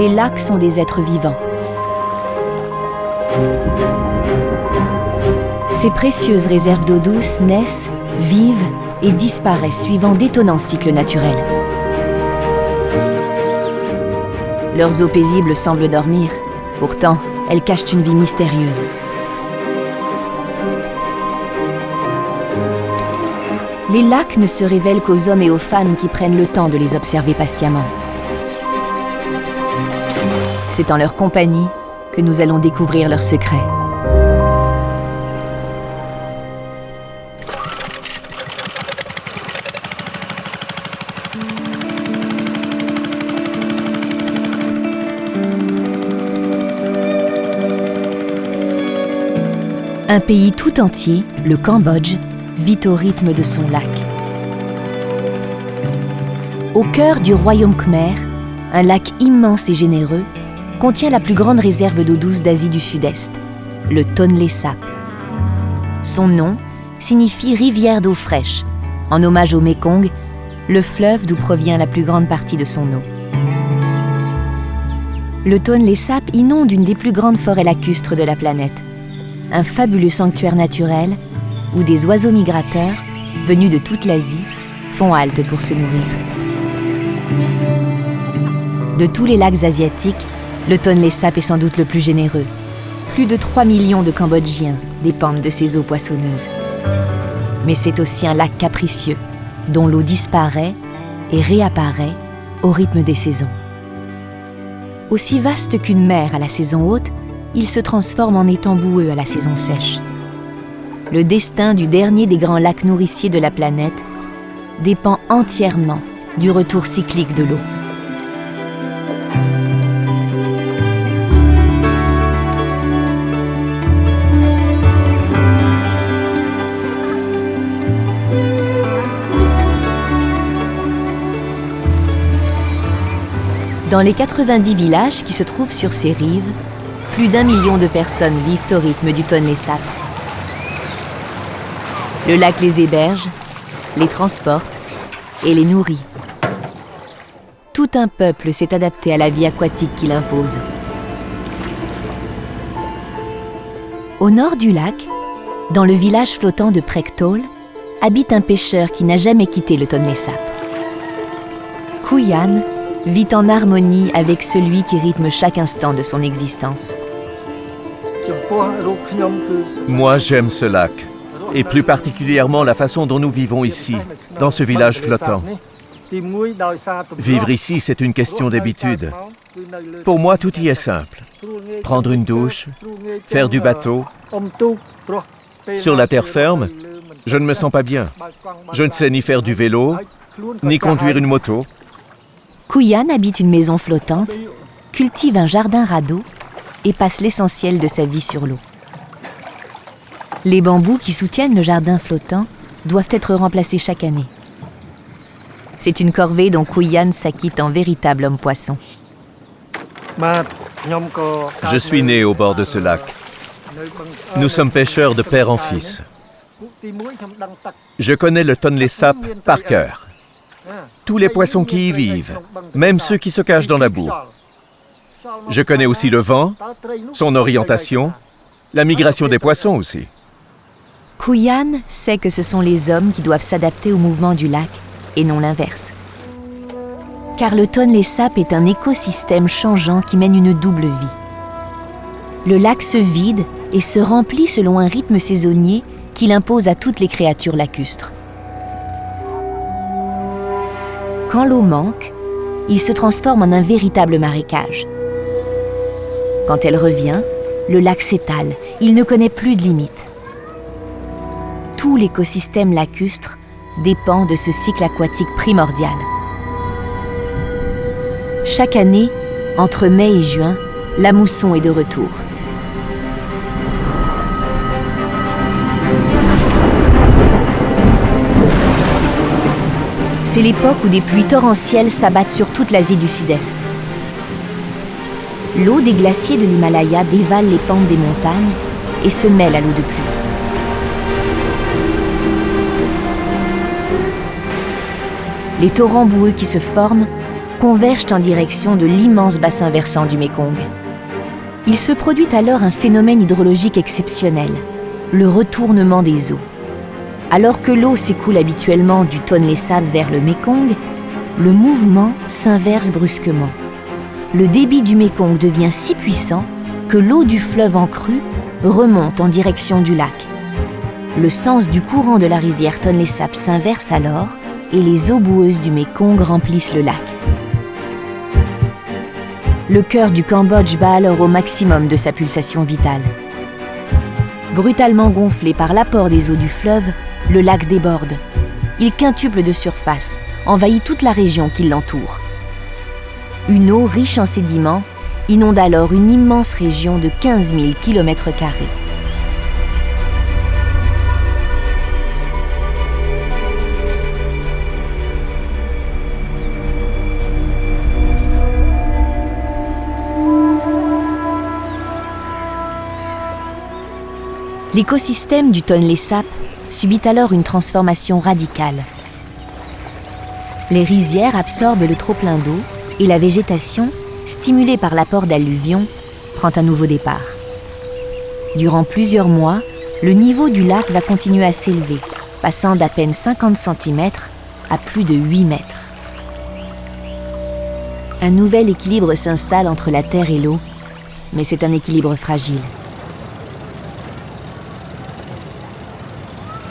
les lacs sont des êtres vivants. Ces précieuses réserves d'eau douce naissent, vivent et disparaissent suivant d'étonnants cycles naturels. Leurs eaux paisibles semblent dormir, pourtant elles cachent une vie mystérieuse. Les lacs ne se révèlent qu'aux hommes et aux femmes qui prennent le temps de les observer patiemment. C'est en leur compagnie que nous allons découvrir leurs secrets. Un pays tout entier, le Cambodge, vit au rythme de son lac. Au cœur du royaume khmer, un lac immense et généreux contient la plus grande réserve d'eau douce d'Asie du Sud-Est, le Tonlé Sap. Son nom signifie rivière d'eau fraîche, en hommage au Mékong, le fleuve d'où provient la plus grande partie de son eau. Le Tonlé Sap inonde une des plus grandes forêts lacustres de la planète, un fabuleux sanctuaire naturel où des oiseaux migrateurs, venus de toute l'Asie, font halte pour se nourrir. De tous les lacs asiatiques, le Tonlé Sap est sans doute le plus généreux. Plus de 3 millions de Cambodgiens dépendent de ses eaux poissonneuses. Mais c'est aussi un lac capricieux, dont l'eau disparaît et réapparaît au rythme des saisons. Aussi vaste qu'une mer à la saison haute, il se transforme en étang boueux à la saison sèche. Le destin du dernier des grands lacs nourriciers de la planète dépend entièrement du retour cyclique de l'eau. Dans les 90 villages qui se trouvent sur ces rives, plus d'1 million de personnes vivent au rythme du Tonlé Sap. Le lac les héberge, les transporte et les nourrit. Tout un peuple s'est adapté à la vie aquatique qu'il impose. Au nord du lac, dans le village flottant de Prek Tol, habite un pêcheur qui n'a jamais quitté le Tonlé Sap. Kuyan vit en harmonie avec celui qui rythme chaque instant de son existence. Moi, j'aime ce lac, et plus particulièrement la façon dont nous vivons ici, dans ce village flottant. Vivre ici, c'est une question d'habitude. Pour moi, tout y est simple. Prendre une douche, faire du bateau. Sur la terre ferme, je ne me sens pas bien. Je ne sais ni faire du vélo, ni conduire une moto. Kuyan habite une maison flottante, cultive un jardin radeau et passe l'essentiel de sa vie sur l'eau. Les bambous qui soutiennent le jardin flottant doivent être remplacés chaque année. C'est une corvée dont Kuyan s'acquitte en véritable homme-poisson. Je suis né au bord de ce lac. Nous sommes pêcheurs de père en fils. Je connais le Tonlé Sap par cœur. Tous les poissons qui y vivent, même ceux qui se cachent dans la boue. Je connais aussi le vent, son orientation, la migration des poissons aussi. Kuyan sait que ce sont les hommes qui doivent s'adapter au mouvement du lac et non l'inverse. Car le Tonlé Sap est un écosystème changeant qui mène une double vie. Le lac se vide et se remplit selon un rythme saisonnier qu'il impose à toutes les créatures lacustres. Quand l'eau manque, il se transforme en un véritable marécage. Quand elle revient, le lac s'étale, il ne connaît plus de limites. Tout l'écosystème lacustre dépend de ce cycle aquatique primordial. Chaque année, entre mai et juin, la mousson est de retour. C'est l'époque où des pluies torrentielles s'abattent sur toute l'Asie du Sud-Est. L'eau des glaciers de l'Himalaya dévale les pentes des montagnes et se mêle à l'eau de pluie. Les torrents boueux qui se forment convergent en direction de l'immense bassin versant du Mékong. Il se produit alors un phénomène hydrologique exceptionnel, le retournement des eaux. Alors que l'eau s'écoule habituellement du Tonlé Sap vers le Mékong, le mouvement s'inverse brusquement. Le débit du Mékong devient si puissant que l'eau du fleuve en crue remonte en direction du lac. Le sens du courant de la rivière Tonlé Sap s'inverse alors et les eaux boueuses du Mékong remplissent le lac. Le cœur du Cambodge bat alors au maximum de sa pulsation vitale. Brutalement gonflé par l'apport des eaux du fleuve, le lac déborde. Il quintuple de surface, envahit toute la région qui l'entoure. Une eau riche en sédiments inonde alors une immense région de 15 000 km². L'écosystème du Tonlé Sap subit alors une transformation radicale. Les rizières absorbent le trop-plein d'eau et la végétation, stimulée par l'apport d'alluvions, prend un nouveau départ. Durant plusieurs mois, le niveau du lac va continuer à s'élever, passant d'à peine 50 cm à plus de 8 mètres. Un nouvel équilibre s'installe entre la terre et l'eau, mais c'est un équilibre fragile.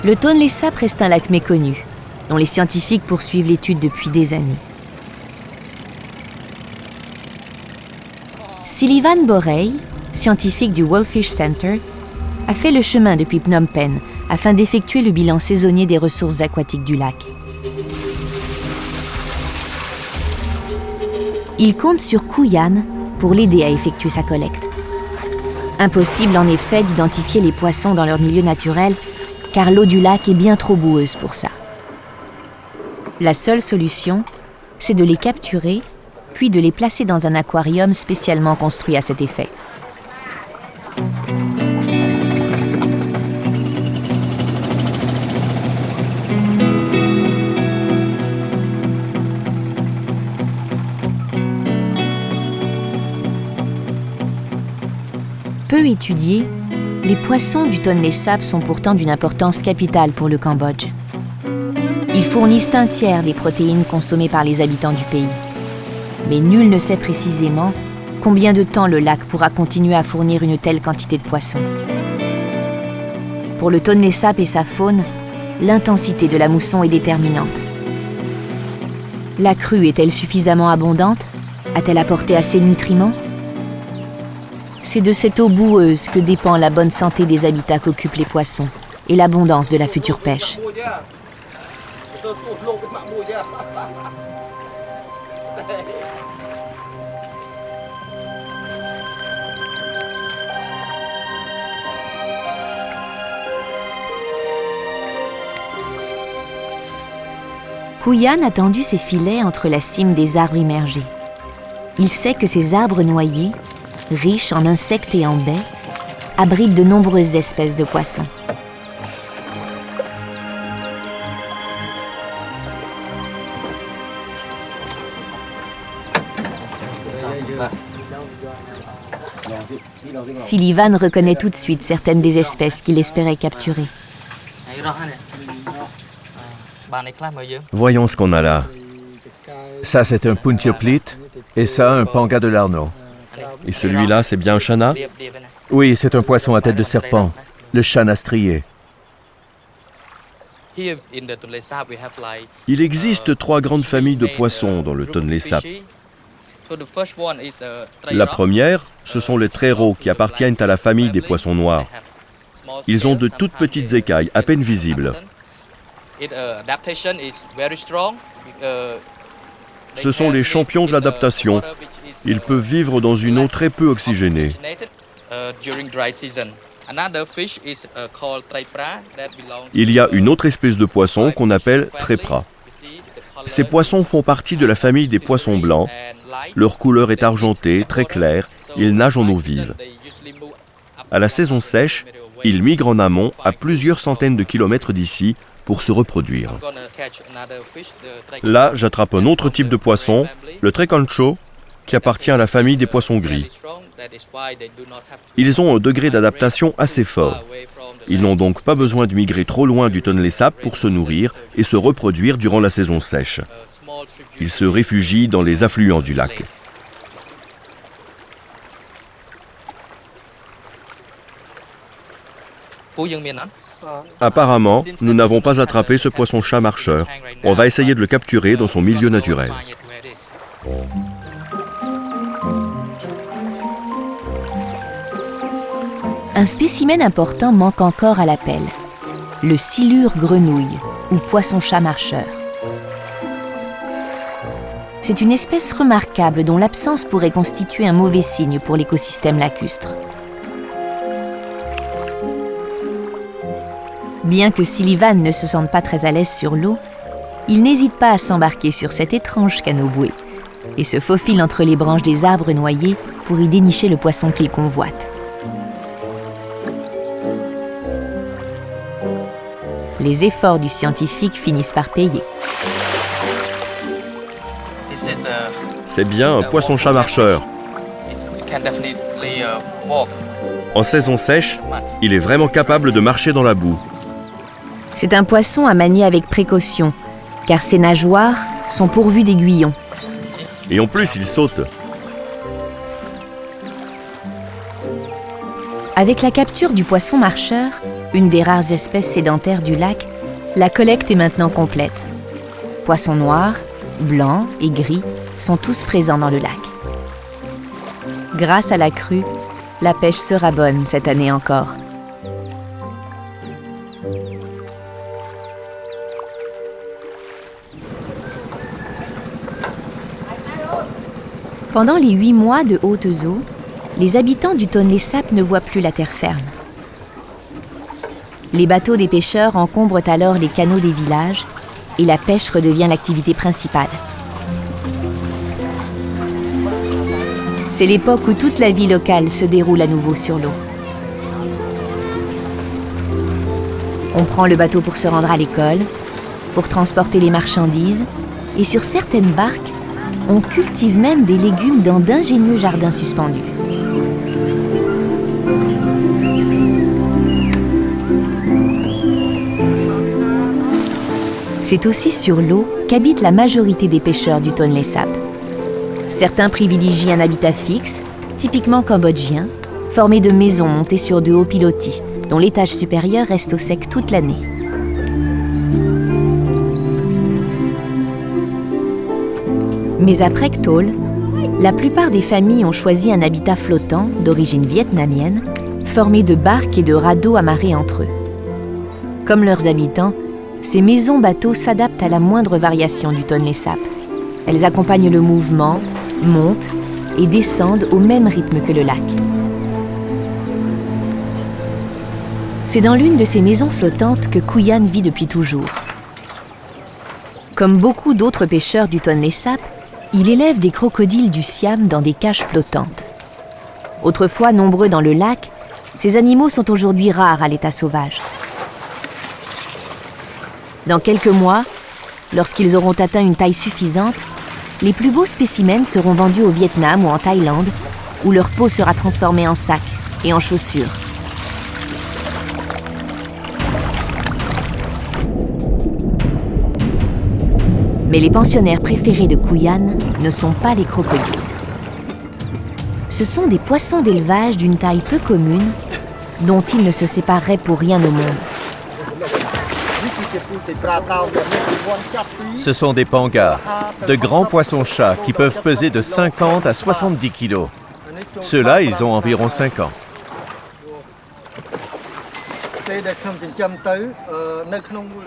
Le Tonlé Sap reste un lac méconnu, dont les scientifiques poursuivent l'étude depuis des années. Sullivan Borey, scientifique du Wolfish Center, a fait le chemin depuis Phnom Penh afin d'effectuer le bilan saisonnier des ressources aquatiques du lac. Il compte sur Kuyan pour l'aider à effectuer sa collecte. Impossible en effet d'identifier les poissons dans leur milieu naturel, car l'eau du lac est bien trop boueuse pour ça. La seule solution, c'est de les capturer, puis de les placer dans un aquarium spécialement construit à cet effet. Peu étudiés, les poissons du Tonlé Sap sont pourtant d'une importance capitale pour le Cambodge. Ils fournissent un tiers des protéines consommées par les habitants du pays. Mais nul ne sait précisément combien de temps le lac pourra continuer à fournir une telle quantité de poissons. Pour le Tonlé Sap et sa faune, l'intensité de la mousson est déterminante. La crue est-elle suffisamment abondante? A-t-elle apporté assez de nutriments? C'est de cette eau boueuse que dépend la bonne santé des habitats qu'occupent les poissons et l'abondance de la future pêche. Kuyan a tendu ses filets entre la cime des arbres immergés. Il sait que ces arbres noyés, riches en insectes et en baies, abritent de nombreuses espèces de poissons. Sullivan reconnaît tout de suite certaines des espèces qu'il espérait capturer. Voyons ce qu'on a là. Ça, c'est un Puntioplyte et ça, un Panga de l'Arnaud. Et celui-là, c'est bien un chana? Oui, c'est un poisson à tête de serpent, le chana strié. Il existe 3 grandes familles de poissons dans le Tonlé Sap. La première, ce sont les tréros qui appartiennent à la famille des poissons noirs. Ils ont de toutes petites écailles, à peine visibles. Ce sont les champions de l'adaptation. Ils peuvent vivre dans une eau très peu oxygénée. Il y a une autre espèce de poisson qu'on appelle trépra. Ces poissons font partie de la famille des poissons blancs. Leur couleur est argentée, très claire. Ils nagent en eau vive. À la saison sèche, Ils migrent en amont à plusieurs centaines de kilomètres d'ici pour se reproduire. Là, j'attrape un autre type de poisson, le trekancho, qui appartient à la famille des poissons gris. Ils ont un degré d'adaptation assez fort. Ils n'ont donc pas besoin de migrer trop loin du Tonlé Sap pour se nourrir et se reproduire durant la saison sèche. Ils se réfugient dans les affluents du lac. Apparemment, nous n'avons pas attrapé ce poisson-chat marcheur. On va essayer de le capturer dans son milieu naturel. Un spécimen important manque encore à l'appel, le silure grenouille ou poisson-chat marcheur. C'est une espèce remarquable dont l'absence pourrait constituer un mauvais signe pour l'écosystème lacustre. Bien que Sullivan ne se sente pas très à l'aise sur l'eau, il n'hésite pas à s'embarquer sur cet étrange canot boué et se faufile entre les branches des arbres noyés pour y dénicher le poisson qu'il convoite. Les efforts du scientifique finissent par payer. C'est bien un poisson-chat marcheur. En saison sèche, il est vraiment capable de marcher dans la boue. C'est un poisson à manier avec précaution, car ses nageoires sont pourvues d'aiguillons. Et en plus, il saute. Avec la capture du poisson marcheur, une des rares espèces sédentaires du lac, la collecte est maintenant complète. Poissons noirs, blancs et gris sont tous présents dans le lac. Grâce à la crue, la pêche sera bonne cette année encore. Pendant les 8 mois de hautes eaux, les habitants du Tonlé Sap ne voient plus la terre ferme. Les bateaux des pêcheurs encombrent alors les canaux des villages et la pêche redevient l'activité principale. C'est l'époque où toute la vie locale se déroule à nouveau sur l'eau. On prend le bateau pour se rendre à l'école, pour transporter les marchandises, et sur certaines barques, on cultive même des légumes dans d'ingénieux jardins suspendus. C'est aussi sur l'eau qu'habite la majorité des pêcheurs du Tonlé Sap. Certains privilégient un habitat fixe, typiquement cambodgien, formé de maisons montées sur de hauts pilotis, dont l'étage supérieur reste au sec toute l'année. Mais à Prek Tol, la plupart des familles ont choisi un habitat flottant d'origine vietnamienne, formé de barques et de radeaux amarrés entre eux. Comme leurs habitants, ces maisons-bateaux s'adaptent à la moindre variation du Tonlé Sap. Elles accompagnent le mouvement, montent et descendent au même rythme que le lac. C'est dans l'une de ces maisons flottantes que Kuyan vit depuis toujours. Comme beaucoup d'autres pêcheurs du Tonlé Sap, il élève des crocodiles du Siam dans des cages flottantes. Autrefois nombreux dans le lac, ces animaux sont aujourd'hui rares à l'état sauvage. Dans quelques mois, lorsqu'ils auront atteint une taille suffisante, les plus beaux spécimens seront vendus au Vietnam ou en Thaïlande, où leur peau sera transformée en sacs et en chaussures. Mais les pensionnaires préférés de Kuyan ne sont pas les crocodiles. Ce sont des poissons d'élevage d'une taille peu commune, dont ils ne se sépareraient pour rien au monde. Ce sont des pangas, de grands poissons-chats qui peuvent peser de 50 à 70 kilos. Ceux-là, ils ont environ 5 ans.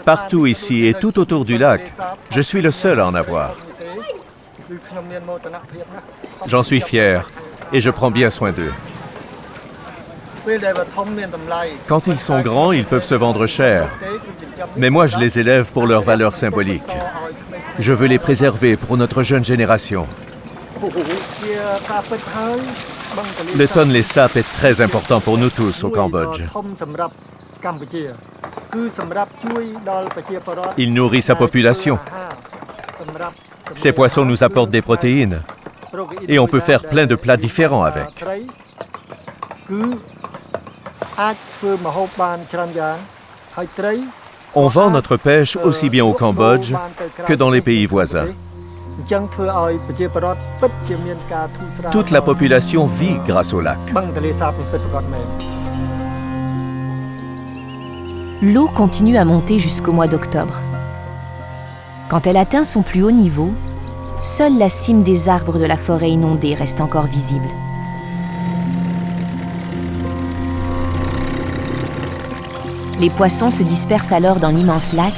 Partout ici et tout autour du lac, je suis le seul à en avoir. J'en suis fier et je prends bien soin d'eux. Quand ils sont grands, ils peuvent se vendre cher. Mais moi, je les élève pour leur valeur symbolique. Je veux les préserver pour notre jeune génération. Le Tonlé Sap est très important pour nous tous au Cambodge. Il nourrit sa population. Ces poissons nous apportent des protéines et on peut faire plein de plats différents avec. On vend notre pêche aussi bien au Cambodge que dans les pays voisins. Toute la population vit grâce au lac. L'eau continue à monter jusqu'au mois d'octobre. Quand elle atteint son plus haut niveau, seule la cime des arbres de la forêt inondée reste encore visible. Les poissons se dispersent alors dans l'immense lac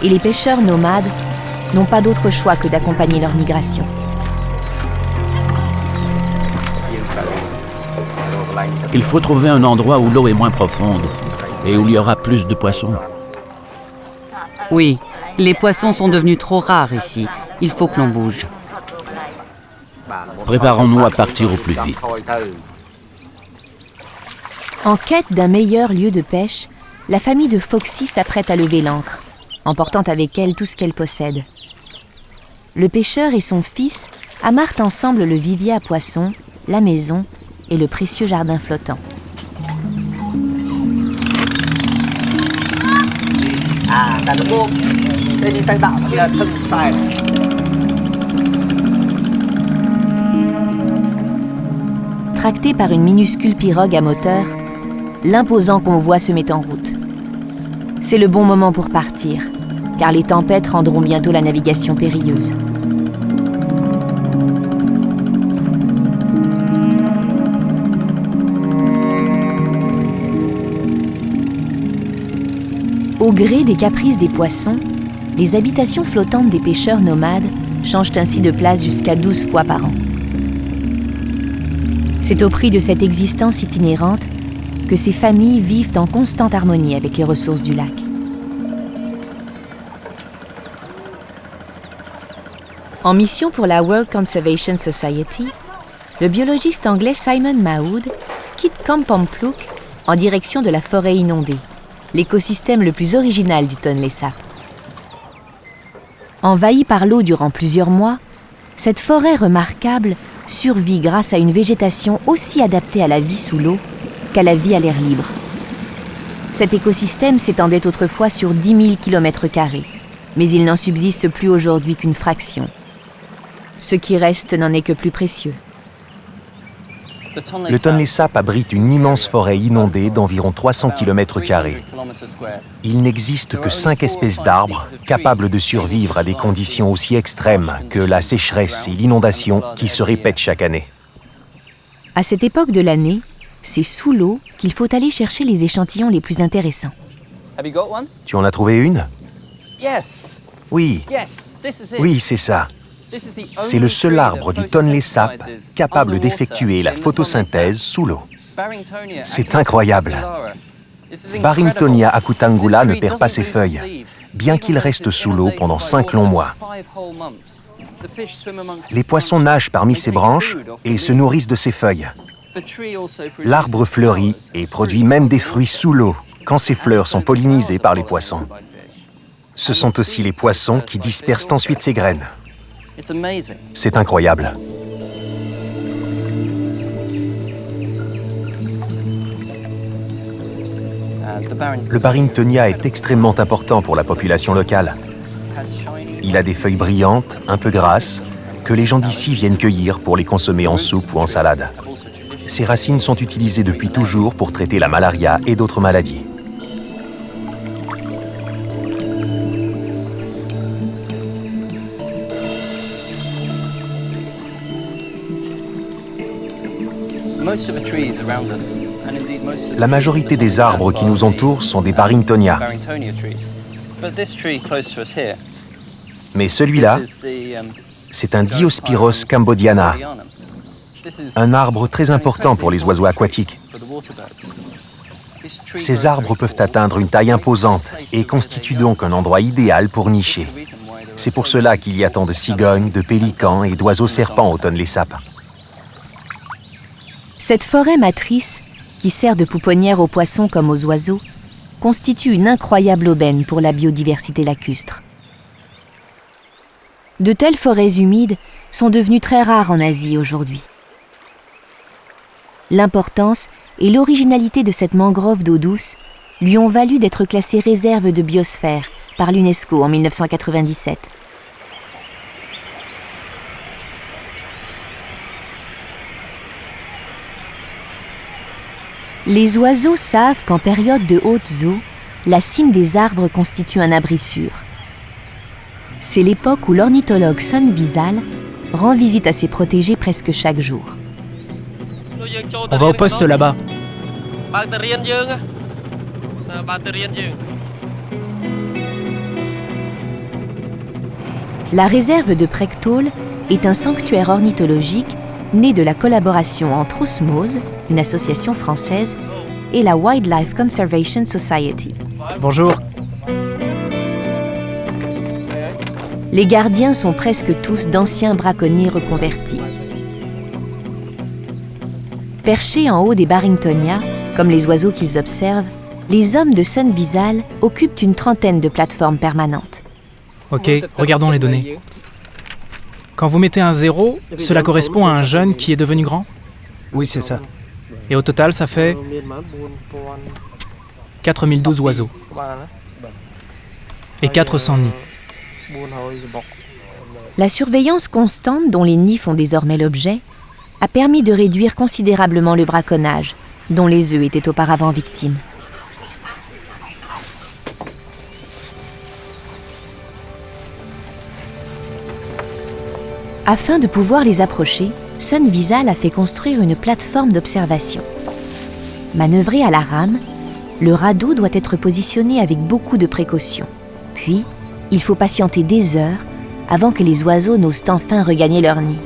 et les pêcheurs nomades n'ont pas d'autre choix que d'accompagner leur migration. Il faut trouver un endroit où l'eau est moins profonde et où il y aura plus de poissons. Oui, les poissons sont devenus trop rares ici. Il faut que l'on bouge. Préparons-nous à partir au plus vite. En quête d'un meilleur lieu de pêche, la famille de Foxy s'apprête à lever l'ancre, emportant avec elle tout ce qu'elle possède. Le pêcheur et son fils amarrent ensemble le vivier à poissons, la maison et le précieux jardin flottant. Tracté par une minuscule pirogue à moteur, l'imposant convoi se met en route. C'est le bon moment pour partir, car les tempêtes rendront bientôt la navigation périlleuse. Au gré des caprices des poissons, les habitations flottantes des pêcheurs nomades changent ainsi de place jusqu'à 12 fois par an. C'est au prix de cette existence itinérante que ces familles vivent en constante harmonie avec les ressources du lac. En mission pour la World Conservation Society, le biologiste anglais Simon Maoud quitte Kampong Pluk en direction de la forêt inondée, l'écosystème le plus original du Tonlé Sap. Envahie par l'eau durant plusieurs mois, cette forêt remarquable survit grâce à une végétation aussi adaptée à la vie sous l'eau qu'à la vie à l'air libre. Cet écosystème s'étendait autrefois sur 10 000 km², mais il n'en subsiste plus aujourd'hui qu'une fraction. Ce qui reste n'en est que plus précieux. Le Tonlé Sap abrite une immense forêt inondée d'environ 300 km². Il n'existe que 5 espèces d'arbres capables de survivre à des conditions aussi extrêmes que la sécheresse et l'inondation qui se répètent chaque année. À cette époque de l'année, c'est sous l'eau qu'il faut aller chercher les échantillons les plus intéressants. Tu en as trouvé une? Oui. Oui, c'est ça. C'est le seul arbre du Tonlé Sap capable d'effectuer la photosynthèse sous l'eau. C'est incroyable. Barringtonia acutangula ne perd pas ses feuilles, bien qu'il reste sous l'eau pendant 5 longs mois. Les poissons nagent parmi ses branches et se nourrissent de ses feuilles. L'arbre fleurit et produit même des fruits sous l'eau quand ses fleurs sont pollinisées par les poissons. Ce sont aussi les poissons qui dispersent ensuite ses graines. C'est incroyable. Le Barringtonia est extrêmement important pour la population locale. Il a des feuilles brillantes, un peu grasses, que les gens d'ici viennent cueillir pour les consommer en soupe ou en salade. Ses racines sont utilisées depuis toujours pour traiter la malaria et d'autres maladies. La majorité des arbres qui nous entourent sont des Barringtonia. Mais celui-là, c'est un Diospyros cambodiana, un arbre très important pour les oiseaux aquatiques. Ces arbres peuvent atteindre une taille imposante et constituent donc un endroit idéal pour nicher. C'est pour cela qu'il y a tant de cigognes, de pélicans et d'oiseaux serpents au Tonlé Sap. Cette forêt matrice, qui sert de pouponnière aux poissons comme aux oiseaux, constitue une incroyable aubaine pour la biodiversité lacustre. De telles forêts humides sont devenues très rares en Asie aujourd'hui. L'importance et l'originalité de cette mangrove d'eau douce lui ont valu d'être classée réserve de biosphère par l'UNESCO en 1997. Les oiseaux savent qu'en période de hautes eaux, la cime des arbres constitue un abri sûr. C'est l'époque où l'ornithologue Sun Visal rend visite à ses protégés presque chaque jour. On va au poste là-bas. La réserve de Prectol est un sanctuaire ornithologique né de la collaboration entre Osmose, une association française, et la Wildlife Conservation Society. Bonjour. Les gardiens sont presque tous d'anciens braconniers reconvertis. Perchés en haut des Barringtonia, comme les oiseaux qu'ils observent, les hommes de Sun Visal occupent une trentaine de plateformes permanentes. Ok, regardons les données. Quand vous mettez un 0, cela correspond à un jeune qui est devenu grand. Oui, c'est ça. Et au total, ça fait 4012 oiseaux. Et 400 nids. La surveillance constante dont les nids font désormais l'objet a permis de réduire considérablement le braconnage, dont les œufs étaient auparavant victimes. Afin de pouvoir les approcher, Sun Visal a fait construire une plateforme d'observation. Manœuvré à la rame, le radeau doit être positionné avec beaucoup de précaution. Puis, il faut patienter des heures avant que les oiseaux n'osent enfin regagner leur nid.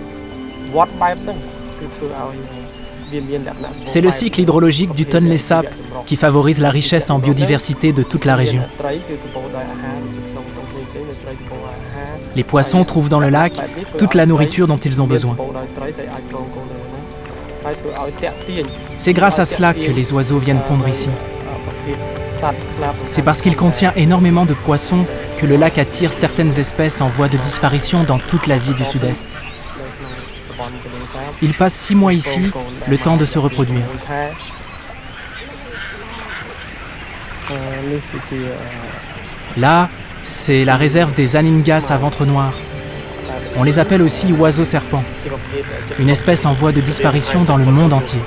C'est le cycle hydrologique du Tonlé Sap qui favorise la richesse en biodiversité de toute la région. Les poissons trouvent dans le lac toute la nourriture dont ils ont besoin. C'est grâce à cela que les oiseaux viennent pondre ici. C'est parce qu'il contient énormément de poissons que le lac attire certaines espèces en voie de disparition dans toute l'Asie du Sud-Est. Ils passent 6 mois ici, le temps de se reproduire. Là, c'est la réserve des Aningas à ventre noir. On les appelle aussi oiseaux-serpents, une espèce en voie de disparition dans le monde entier.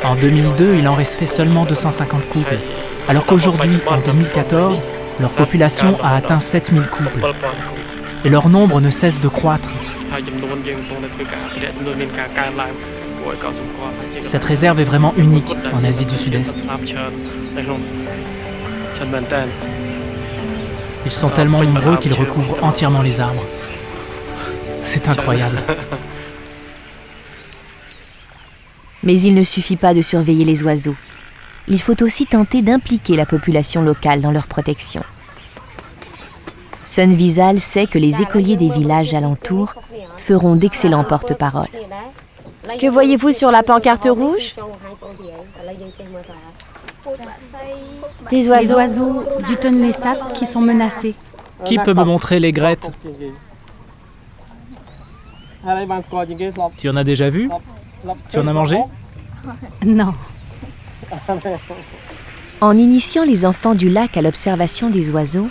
En 2002, il en restait seulement 250 couples, alors qu'aujourd'hui, en 2014, leur population a atteint 7000 couples. Et leur nombre ne cesse de croître. Cette réserve est vraiment unique en Asie du Sud-Est. Ils sont tellement nombreux qu'ils recouvrent entièrement les arbres. C'est incroyable. Mais il ne suffit pas de surveiller les oiseaux. Il faut aussi tenter d'impliquer la population locale dans leur protection. Sun Visal sait que les écoliers des villages alentours feront d'excellents porte-parole. Que voyez-vous sur la pancarte rouge? Des oiseaux. Les oiseaux du Tonlé Sap qui sont menacés. Qui peut me montrer l'aigrette? Tu en as déjà vu? Tu en as mangé? Non. En initiant les enfants du lac à l'observation des oiseaux,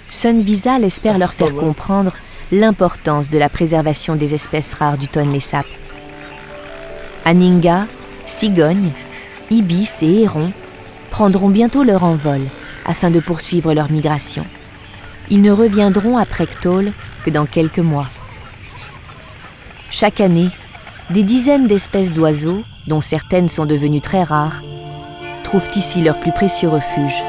Sun Visal espère leur faire comprendre l'importance de la préservation des espèces rares du Tonlé Sap. Aninga, cigognes, ibis et hérons prendront bientôt leur envol afin de poursuivre leur migration. Ils ne reviendront à Prectol que dans quelques mois. Chaque année, des dizaines d'espèces d'oiseaux, dont certaines sont devenues très rares, trouvent ici leur plus précieux refuge.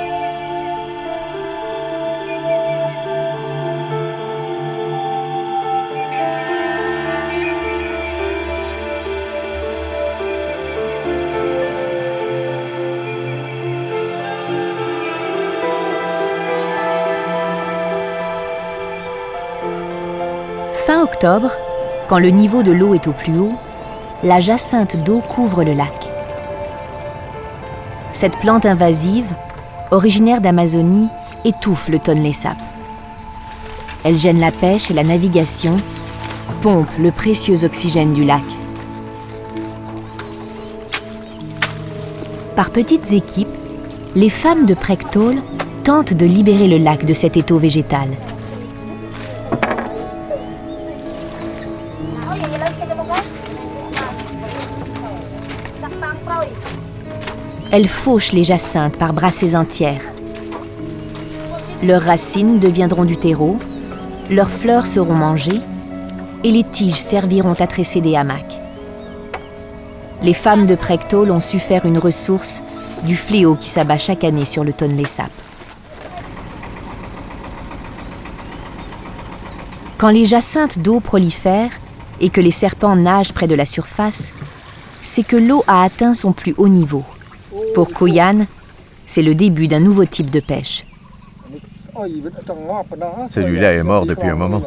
Fin octobre, Quand le niveau de l'eau est au plus haut, la jacinthe d'eau couvre le lac. Cette plante invasive, originaire d'Amazonie, étouffe le tonlé sap. Elle gêne la pêche et la navigation, pompe le précieux oxygène du lac. Par petites équipes, les femmes de Prectol tentent de libérer le lac de cet étau végétal. Elles fauchent les jacinthes par brassées entières. Leurs racines deviendront du terreau, leurs fleurs seront mangées et les tiges serviront à tresser des hamacs. Les femmes de Prectol ont su faire une ressource du fléau qui s'abat chaque année sur le tonlé sap. Quand les jacinthes d'eau prolifèrent et que les serpents nagent près de la surface, c'est que l'eau a atteint son plus haut niveau. Pour Kuyan, c'est le début d'un nouveau type de pêche. Celui-là est mort depuis un moment.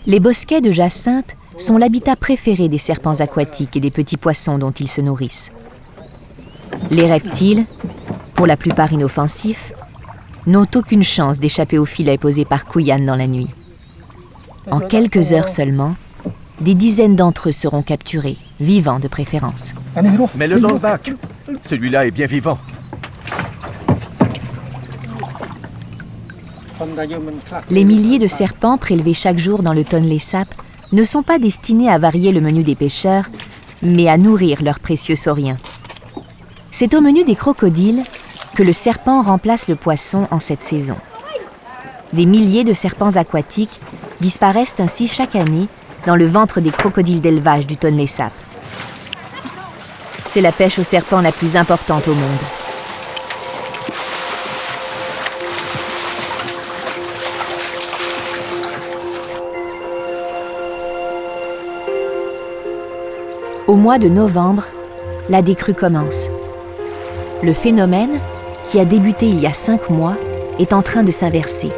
Les bosquets de jacinthe sont l'habitat préféré des serpents aquatiques et des petits poissons dont ils se nourrissent. Les reptiles, pour la plupart inoffensifs, n'ont aucune chance d'échapper au filet posé par Kuyan dans la nuit. En quelques heures seulement, des dizaines d'entre eux seront capturés, vivants de préférence. Mets-le dans le bac. Celui-là est bien vivant. Les milliers de serpents prélevés chaque jour dans le tonlé sap ne sont pas destinés à varier le menu des pêcheurs, mais à nourrir leurs précieux sauriens. C'est au menu des crocodiles que le serpent remplace le poisson en cette saison. Des milliers de serpents aquatiques disparaissent ainsi chaque année dans le ventre des crocodiles d'élevage du tonlé sap. C'est la pêche aux serpents la plus importante au monde. Au mois de novembre, la décrue commence. Le phénomène, qui a débuté il y a 5 mois, est en train de s'inverser.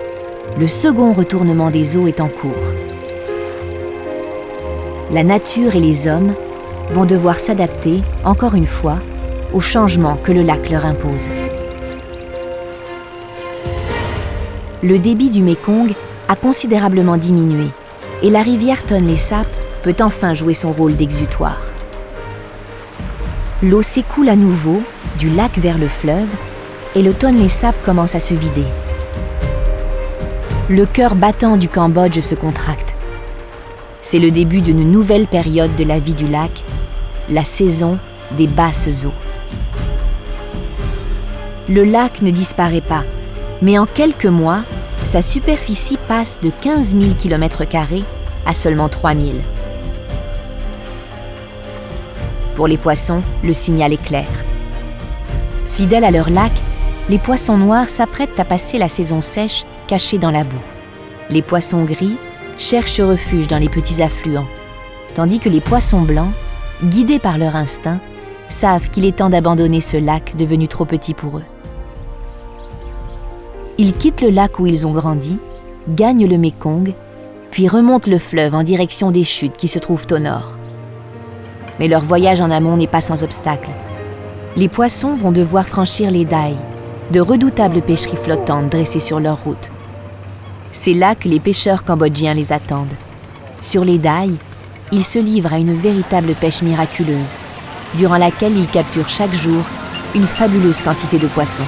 Le second retournement des eaux est en cours. La nature et les hommes vont devoir s'adapter, encore une fois, aux changements que le lac leur impose. Le débit du Mékong a considérablement diminué et la rivière Tonlé Sap peut enfin jouer son rôle d'exutoire. L'eau s'écoule à nouveau du lac vers le fleuve et le Tonlé Sap commence à se vider. Le cœur battant du Cambodge se contracte. C'est le début d'une nouvelle période de la vie du lac, la saison des basses eaux. Le lac ne disparaît pas, mais en quelques mois, sa superficie passe de 15 000 km² à seulement 3 000. Pour les poissons, le signal est clair. Fidèles à leur lac, les poissons noirs s'apprêtent à passer la saison sèche cachés dans la boue. Les poissons gris cherchent refuge dans les petits affluents, tandis que les poissons blancs, guidés par leur instinct, savent qu'il est temps d'abandonner ce lac devenu trop petit pour eux. Ils quittent le lac où ils ont grandi, gagnent le Mékong, puis remontent le fleuve en direction des chutes qui se trouvent au nord. Mais leur voyage en amont n'est pas sans obstacle. Les poissons vont devoir franchir les Dai, de redoutables pêcheries flottantes dressées sur leur route. C'est là que les pêcheurs cambodgiens les attendent. Sur les Dai, ils se livrent à une véritable pêche miraculeuse, durant laquelle ils capturent chaque jour une fabuleuse quantité de poissons.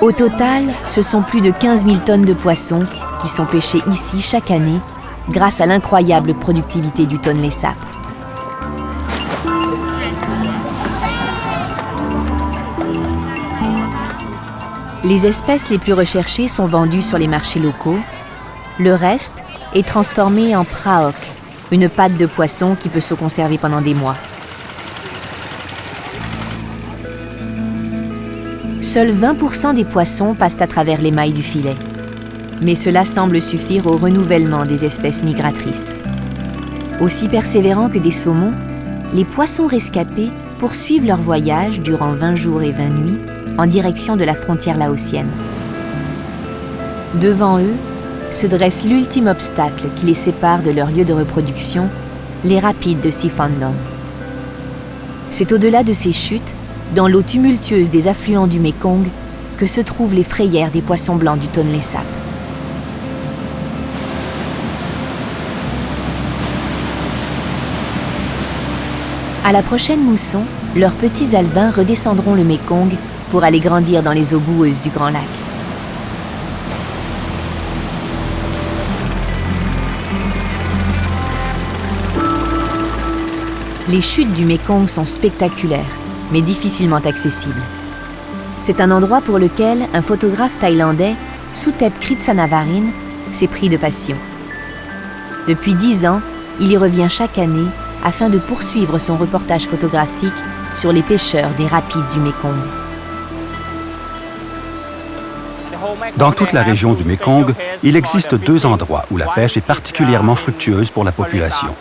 Au total, ce sont plus de 15 000 tonnes de poissons qui sont pêchés ici chaque année grâce à l'incroyable productivité du Tonlé Sap. Les espèces les plus recherchées sont vendues sur les marchés locaux. Le reste est transformé en praok, une pâte de poisson qui peut se conserver pendant des mois. Seuls 20% des poissons passent à travers les mailles du filet. Mais cela semble suffire au renouvellement des espèces migratrices. Aussi persévérants que des saumons, les poissons rescapés poursuivent leur voyage durant 20 jours et 20 nuits en direction de la frontière laotienne. Devant eux se dresse l'ultime obstacle qui les sépare de leur lieu de reproduction, les rapides de Siphandon. C'est au-delà de ces chutes, dans l'eau tumultueuse des affluents du Mékong, que se trouvent les frayères des poissons blancs du Tonlé Sap. À la prochaine mousson, leurs petits alevins redescendront le Mékong pour aller grandir dans les eaux boueuses du Grand Lac. Les chutes du Mékong sont spectaculaires, mais difficilement accessibles. C'est un endroit pour lequel un photographe thaïlandais, Suthep Kritsanavarin, s'est pris de passion. Depuis 10 ans, il y revient chaque année afin de poursuivre son reportage photographique sur les pêcheurs des rapides du Mékong. Dans toute la région du Mékong, il existe 2 endroits où la pêche est particulièrement fructueuse pour la population.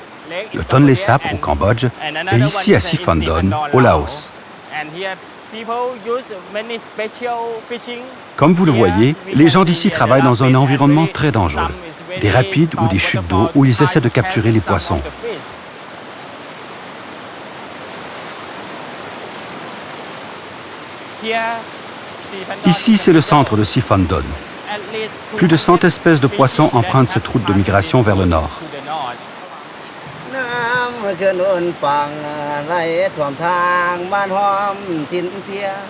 Le Tonlé Sap au Cambodge et ici à Siphandon au Laos. Comme vous le voyez, les gens d'ici travaillent dans un environnement très dangereux. Des rapides ou des chutes d'eau où ils essaient de capturer les poissons. Ici, c'est le centre de Siphandon. Plus de 100 espèces de poissons empruntent cette route de migration vers le nord.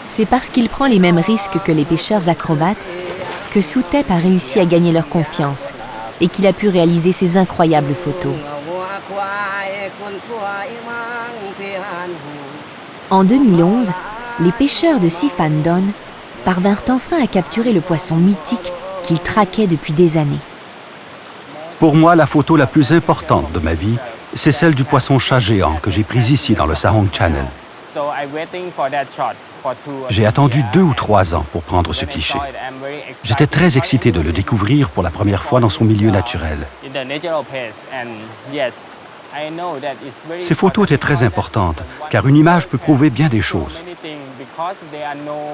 C'est parce qu'il prend les mêmes risques que les pêcheurs acrobates que Suthep a réussi à gagner leur confiance et qu'il a pu réaliser ces incroyables photos. En 2011, les pêcheurs de Siphandon parvinrent enfin à capturer le poisson mythique qu'ils traquaient depuis des années. Pour moi, la photo la plus importante de ma vie, c'est celle du poisson-chat géant que j'ai pris ici dans le Sahong Channel. J'ai attendu 2 ou 3 ans pour prendre ce cliché. J'étais très excité de le découvrir pour la première fois dans son milieu naturel. Ces photos étaient très importantes, car une image peut prouver bien des choses.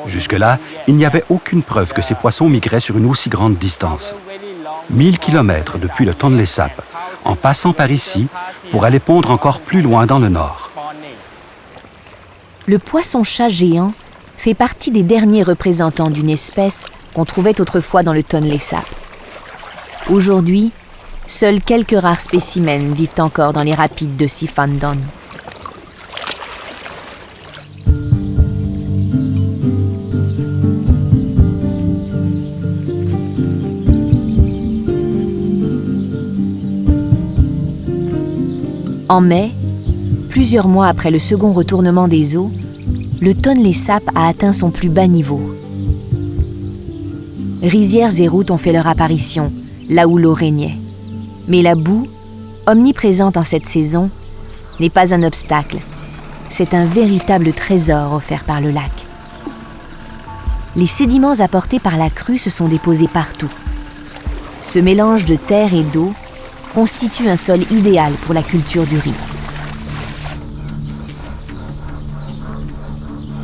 Jusque-là, il n'y avait aucune preuve que ces poissons migraient sur une aussi grande distance. 1000 kilomètres depuis le Tonlé Sap, en passant par ici, pour aller pondre encore plus loin dans le nord. Le poisson-chat géant fait partie des derniers représentants d'une espèce qu'on trouvait autrefois dans le Tonlé Sap. Aujourd'hui, seuls quelques rares spécimens vivent encore dans les rapides de Siphandon. En mai, plusieurs mois après le second retournement des eaux, le Tonlé Sap a atteint son plus bas niveau. Rizières et routes ont fait leur apparition, là où l'eau régnait. Mais la boue, omniprésente en cette saison, n'est pas un obstacle. C'est un véritable trésor offert par le lac. Les sédiments apportés par la crue se sont déposés partout. Ce mélange de terre et d'eau constitue un sol idéal pour la culture du riz.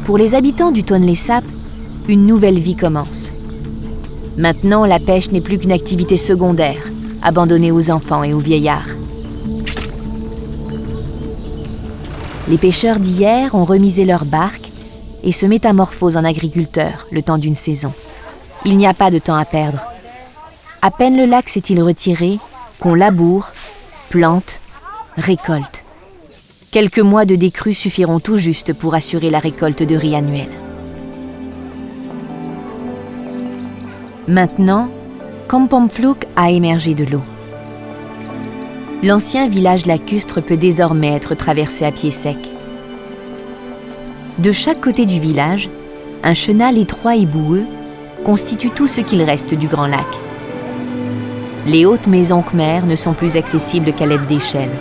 Pour les habitants du Tonlé Sap, une nouvelle vie commence. Maintenant, la pêche n'est plus qu'une activité secondaire, abandonnée aux enfants et aux vieillards. Les pêcheurs d'hier ont remisé leurs barques et se métamorphosent en agriculteurs le temps d'une saison. Il n'y a pas de temps à perdre. À peine le lac s'est-il retiré, qu'on laboure, plante, récolte. Quelques mois de décrue suffiront tout juste pour assurer la récolte de riz annuelle. Maintenant, Kampong Phluk a émergé de l'eau. L'ancien village lacustre peut désormais être traversé à pied sec. De chaque côté du village, un chenal étroit et boueux constitue tout ce qu'il reste du Grand Lac. Les hautes maisons khmères ne sont plus accessibles qu'à l'aide d'échelles.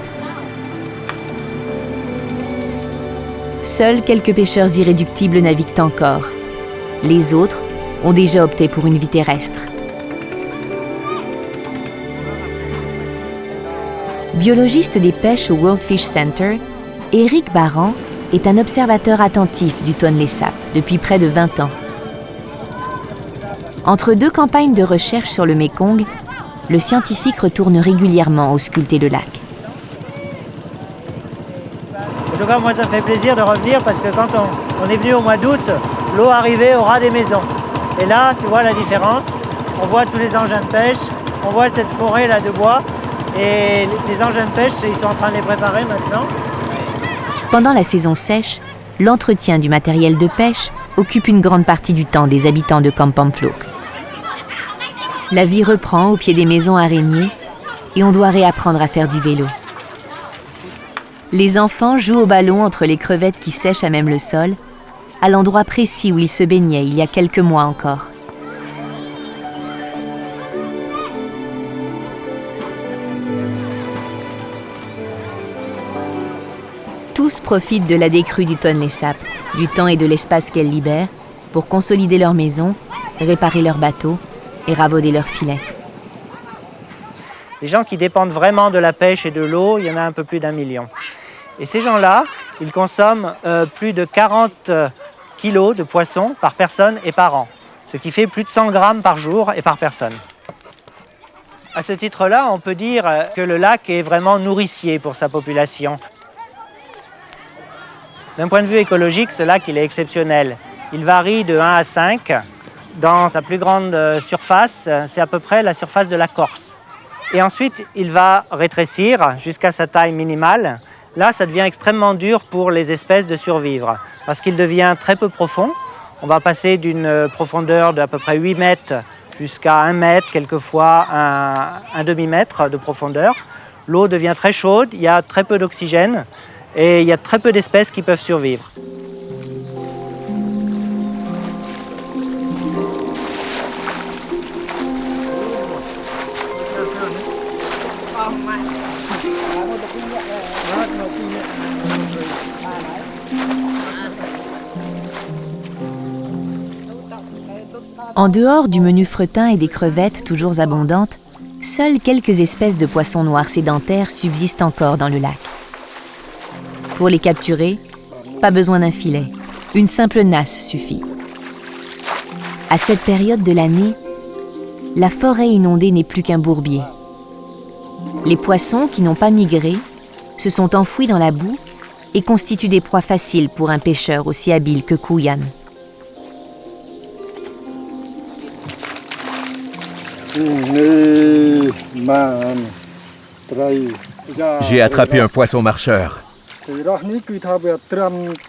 Seuls quelques pêcheurs irréductibles naviguent encore. Les autres ont déjà opté pour une vie terrestre. Biologiste des pêches au World Fish Center, Éric Barran est un observateur attentif du Tonlé Sap depuis près de 20 ans. Entre deux campagnes de recherche sur le Mékong, le scientifique retourne régulièrement ausculter le lac. En tout cas, moi, ça me fait plaisir de revenir parce que quand on est venu au mois d'août, l'eau arrivait au ras des maisons. Et là, tu vois la différence. On voit tous les engins de pêche, on voit cette forêt là de bois. Et les engins de pêche, ils sont en train de les préparer maintenant. Pendant la saison sèche, l'entretien du matériel de pêche occupe une grande partie du temps des habitants de Kampong Phlouk. La vie reprend au pied des maisons araignées et on doit réapprendre à faire du vélo. Les enfants jouent au ballon entre les crevettes qui sèchent à même le sol, à l'endroit précis où ils se baignaient il y a quelques mois encore. Tous profitent de la décrue du Tonlé Sap, du temps et de l'espace qu'elle libère, pour consolider leur maison, réparer leurs bateaux et ravauder leurs filets. Les gens qui dépendent vraiment de la pêche et de l'eau, il y en a un peu plus d'1 million. Et ces gens-là, ils consomment plus de 40 kilos de poissons par personne et par an, ce qui fait plus de 100 grammes par jour et par personne. À ce titre-là, on peut dire que le lac est vraiment nourricier pour sa population. D'un point de vue écologique, ce lac il est exceptionnel. Il varie de 1 à 5. Dans sa plus grande surface, c'est à peu près la surface de la Corse. Et ensuite, il va rétrécir jusqu'à sa taille minimale. Là, ça devient extrêmement dur pour les espèces de survivre, parce qu'il devient très peu profond. On va passer d'une profondeur d'à peu près 8 mètres jusqu'à 1 mètre, quelquefois un demi-mètre de profondeur. L'eau devient très chaude, il y a très peu d'oxygène et il y a très peu d'espèces qui peuvent survivre. En dehors du menu fretin et des crevettes toujours abondantes, seules quelques espèces de poissons noirs sédentaires subsistent encore dans le lac. Pour les capturer, pas besoin d'un filet, une simple nasse suffit. À cette période de l'année, la forêt inondée n'est plus qu'un bourbier. Les poissons qui n'ont pas migré se sont enfouis dans la boue et constituent des proies faciles pour un pêcheur aussi habile que Kuyan. J'ai attrapé un poisson marcheur.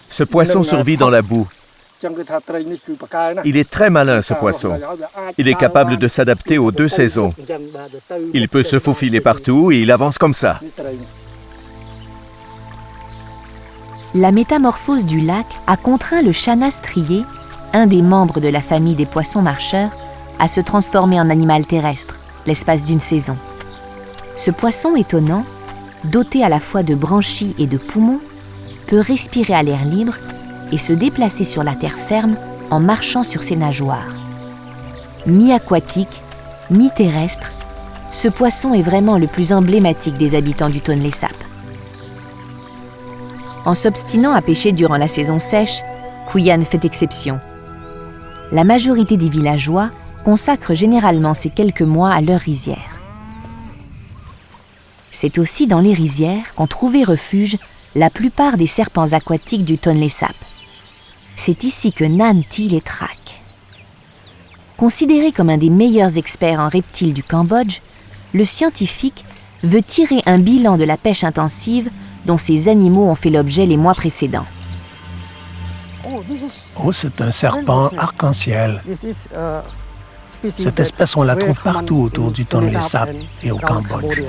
Ce poisson survit dans la boue. Il est très malin, ce poisson. Il est capable de s'adapter aux 2 saisons. Il peut se faufiler partout et il avance comme ça. La métamorphose du lac a contraint le chanas strié, un des membres de la famille des poissons marcheurs, à se transformer en animal terrestre, l'espace d'une saison. Ce poisson étonnant, doté à la fois de branchies et de poumons, peut respirer à l'air libre et se déplacer sur la terre ferme en marchant sur ses nageoires. Mi-aquatique, mi-terrestre, ce poisson est vraiment le plus emblématique des habitants du Tonlé Sap. En s'obstinant à pêcher durant la saison sèche, Kuyan fait exception. La majorité des villageois consacrent généralement ces quelques mois à leurs rizières. C'est aussi dans les rizières qu'ont trouvé refuge la plupart des serpents aquatiques du Tonlé Sap. C'est ici que Nan Thi les traque. Considéré comme un des meilleurs experts en reptiles du Cambodge, le scientifique veut tirer un bilan de la pêche intensive dont ces animaux ont fait l'objet les mois précédents. Oh, c'est un serpent arc-en-ciel. Cette espèce, on la trouve partout autour du Tonlé Sap et au Cambodge.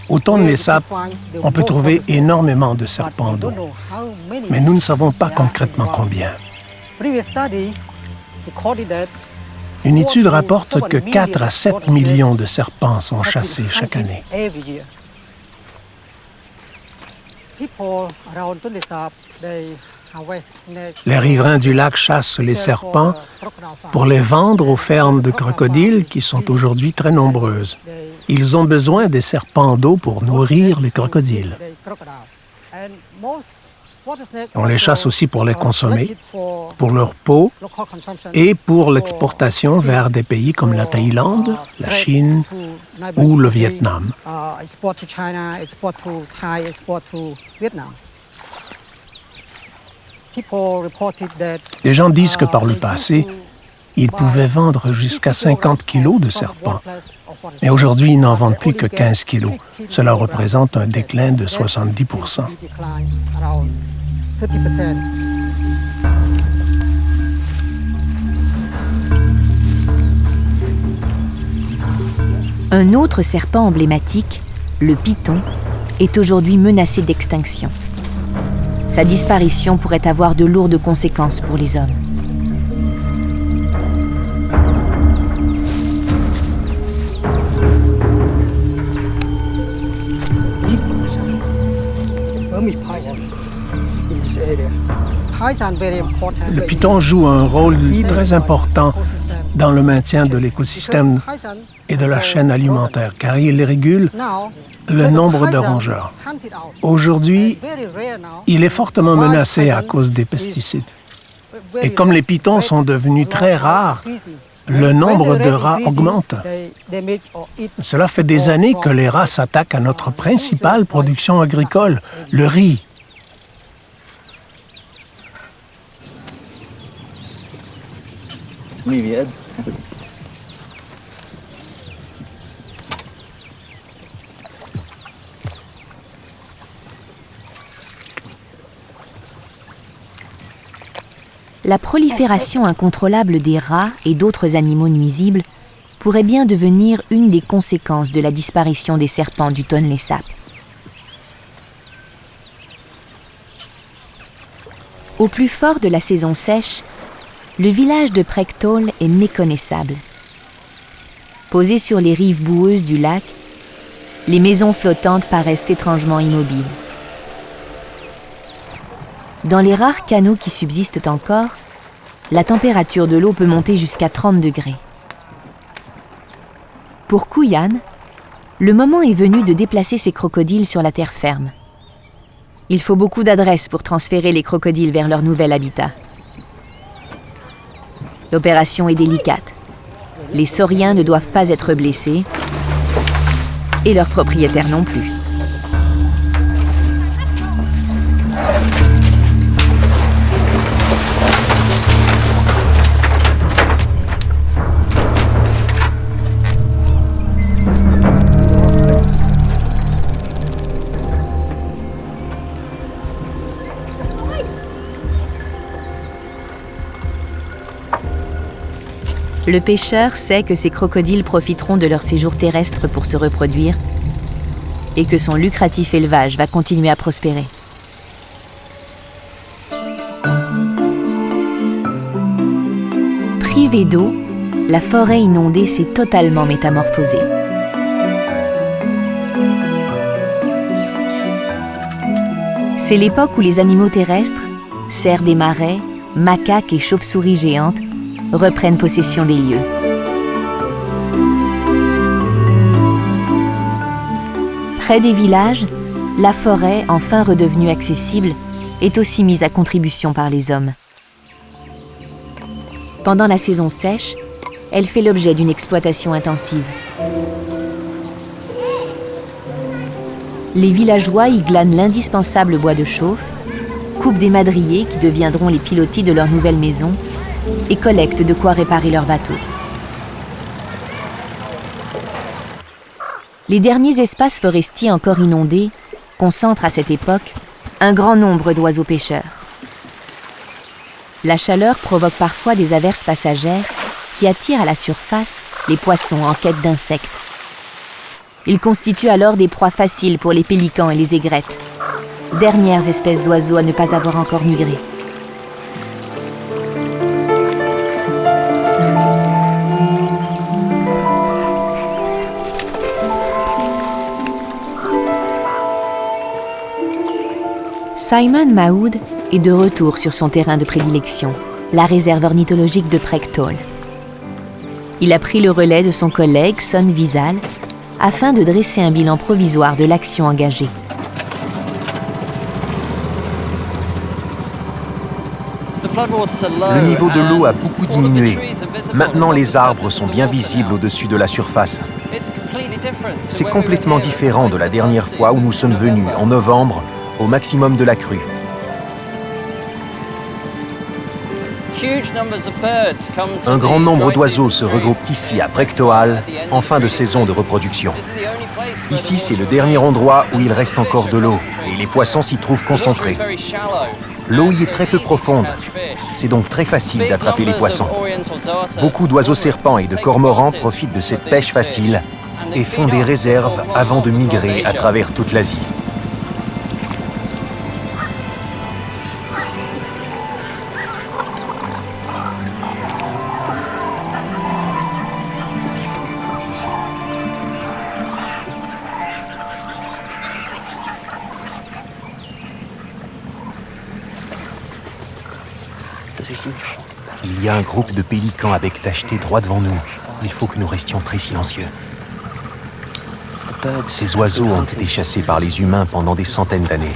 Au Tonlé Sap, on peut trouver énormément de serpents d'eau, mais nous ne savons pas concrètement combien. Une étude rapporte que 4 à 7 millions de serpents sont chassés chaque année. Les riverains du lac chassent les serpents pour les vendre aux fermes de crocodiles qui sont aujourd'hui très nombreuses. Ils ont besoin des serpents d'eau pour nourrir les crocodiles. On les chasse aussi pour les consommer, pour leur peau et pour l'exportation vers des pays comme la Thaïlande, la Chine ou le Vietnam. Les gens disent que par le passé, ils pouvaient vendre jusqu'à 50 kilos de serpents. Mais aujourd'hui, ils n'en vendent plus que 15 kilos. Cela représente un déclin de 70%. Un autre serpent emblématique, le python, est aujourd'hui menacé d'extinction. Sa disparition pourrait avoir de lourdes conséquences pour les hommes. Le python joue un rôle très important dans le maintien de l'écosystème et de la chaîne alimentaire, car il régule le nombre de rongeurs. Aujourd'hui, il est fortement menacé à cause des pesticides. Et comme les pythons sont devenus très rares, le nombre de rats augmente. Cela fait des années que les rats s'attaquent à notre principale production agricole, le riz. Muy bien. La prolifération incontrôlable des rats et d'autres animaux nuisibles pourrait bien devenir une des conséquences de la disparition des serpents du Tonlé Sap. Au plus fort de la saison sèche, le village de Prektoll est méconnaissable. Posé sur les rives boueuses du lac, les maisons flottantes paraissent étrangement immobiles. Dans les rares canaux qui subsistent encore, la température de l'eau peut monter jusqu'à 30 degrés. Pour Kuyan, le moment est venu de déplacer ses crocodiles sur la terre ferme. Il faut beaucoup d'adresse pour transférer les crocodiles vers leur nouvel habitat. L'opération est délicate. Les sauriens ne doivent pas être blessés, et leurs propriétaires non plus. Le pêcheur sait que ces crocodiles profiteront de leur séjour terrestre pour se reproduire et que son lucratif élevage va continuer à prospérer. Privée d'eau, la forêt inondée s'est totalement métamorphosée. C'est l'époque où les animaux terrestres, cerfs des marais, macaques et chauves-souris géantes, reprennent possession des lieux. Près des villages, la forêt, enfin redevenue accessible, est aussi mise à contribution par les hommes. Pendant la saison sèche, elle fait l'objet d'une exploitation intensive. Les villageois y glanent l'indispensable bois de chauffe, coupent des madriers qui deviendront les pilotis de leur nouvelle maison et collectent de quoi réparer leurs bateaux. Les derniers espaces forestiers encore inondés concentrent à cette époque un grand nombre d'oiseaux pêcheurs. La chaleur provoque parfois des averses passagères qui attirent à la surface les poissons en quête d'insectes. Ils constituent alors des proies faciles pour les pélicans et les aigrettes, dernières espèces d'oiseaux à ne pas avoir encore migré. Simon Maoud est de retour sur son terrain de prédilection, la réserve ornithologique de Prechtool. Il a pris le relais de son collègue Son Visal afin de dresser un bilan provisoire de l'action engagée. Le niveau de l'eau a beaucoup diminué. Maintenant, les arbres sont bien visibles au-dessus de la surface. C'est complètement différent de la dernière fois où nous sommes venus, en novembre, au maximum de la crue. Un grand nombre d'oiseaux se regroupent ici à Prechtool en fin de saison de reproduction. Ici, c'est le dernier endroit où il reste encore de l'eau et les poissons s'y trouvent concentrés. L'eau y est très peu profonde, c'est donc très facile d'attraper les poissons. Beaucoup d'oiseaux serpents et de cormorans profitent de cette pêche facile et font des réserves avant de migrer à travers toute l'Asie. Il y a un groupe de pélicans à bec tacheté droit devant nous. Il faut que nous restions très silencieux. Ces oiseaux ont été chassés par les humains pendant des centaines d'années.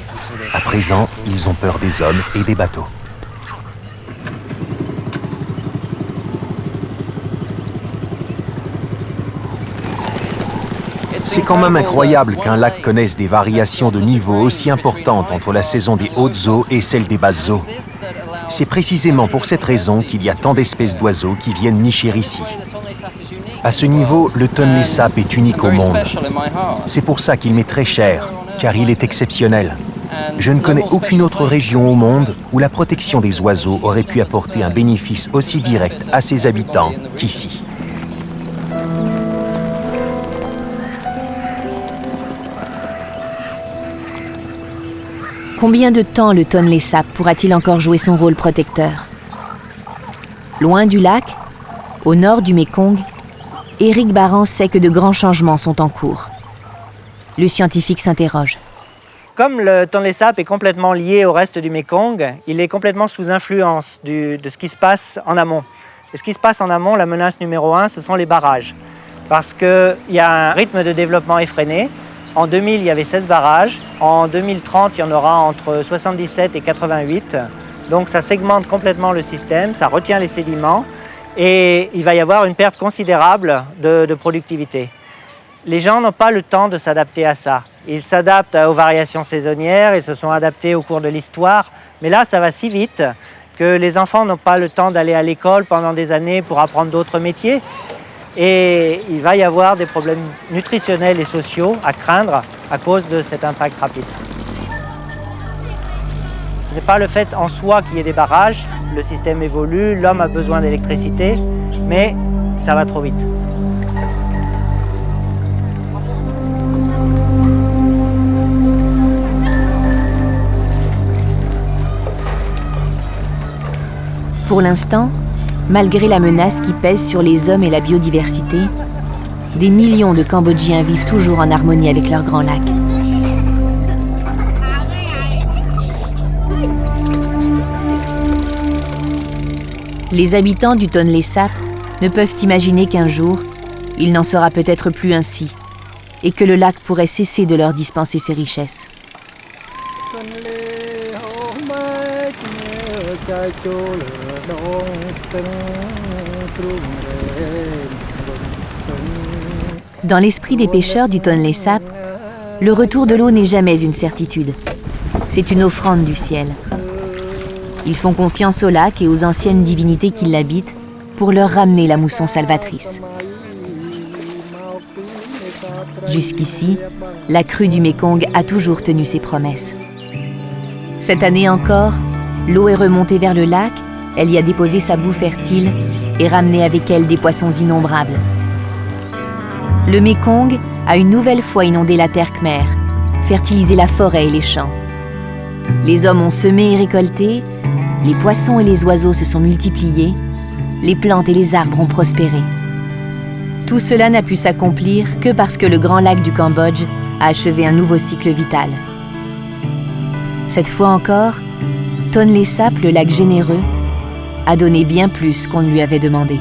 À présent, ils ont peur des hommes et des bateaux. C'est quand même incroyable qu'un lac connaisse des variations de niveau aussi importantes entre la saison des hautes eaux et celle des basses eaux. C'est précisément pour cette raison qu'il y a tant d'espèces d'oiseaux qui viennent nicher ici. À ce niveau, le Tonlé Sap est unique au monde. C'est pour ça qu'il m'est très cher, car il est exceptionnel. Je ne connais aucune autre région au monde où la protection des oiseaux aurait pu apporter un bénéfice aussi direct à ses habitants qu'ici. Combien de temps le Tonlé Sap pourra-t-il encore jouer son rôle protecteur? Loin du lac, au nord du Mékong, Éric Barrance sait que de grands changements sont en cours. Le scientifique s'interroge. Comme le Tonlé Sap est complètement lié au reste du Mékong, il est complètement sous influence de ce qui se passe en amont. Et ce qui se passe en amont, la menace numéro 1, ce sont les barrages. Parce qu'il y a un rythme de développement effréné. En 2000, il y avait 16 barrages. En 2030, il y en aura entre 77 et 88. Donc ça segmente complètement le système, ça retient les sédiments et il va y avoir une perte considérable de productivité. Les gens n'ont pas le temps de s'adapter à ça. Ils s'adaptent aux variations saisonnières, ils se sont adaptés au cours de l'histoire. Mais là, ça va si vite que les enfants n'ont pas le temps d'aller à l'école pendant des années pour apprendre d'autres métiers. Et il va y avoir des problèmes nutritionnels et sociaux à craindre à cause de cet impact rapide. Ce n'est pas le fait en soi qu'il y ait des barrages, le système évolue, l'homme a besoin d'électricité, mais ça va trop vite. Pour l'instant, malgré la menace qui pèse sur les hommes et la biodiversité, des millions de Cambodgiens vivent toujours en harmonie avec leur grand lac. Les habitants du Tonlé Sap ne peuvent imaginer qu'un jour, il n'en sera peut-être plus ainsi, et que le lac pourrait cesser de leur dispenser ses richesses. Dans l'esprit des pêcheurs du Tonlé Sap, le retour de l'eau n'est jamais une certitude. C'est une offrande du ciel. Ils font confiance au lac et aux anciennes divinités qui l'habitent pour leur ramener la mousson salvatrice. Jusqu'ici, la crue du Mékong a toujours tenu ses promesses. Cette année encore, l'eau est remontée vers le lac, elle y a déposé sa boue fertile et ramené avec elle des poissons innombrables. Le Mékong a une nouvelle fois inondé la terre khmer, fertilisé la forêt et les champs. Les hommes ont semé et récolté, les poissons et les oiseaux se sont multipliés, les plantes et les arbres ont prospéré. Tout cela n'a pu s'accomplir que parce que le grand lac du Cambodge a achevé un nouveau cycle vital. Cette fois encore, Tonlé Sap, le lac généreux, a donné bien plus qu'on ne lui avait demandé.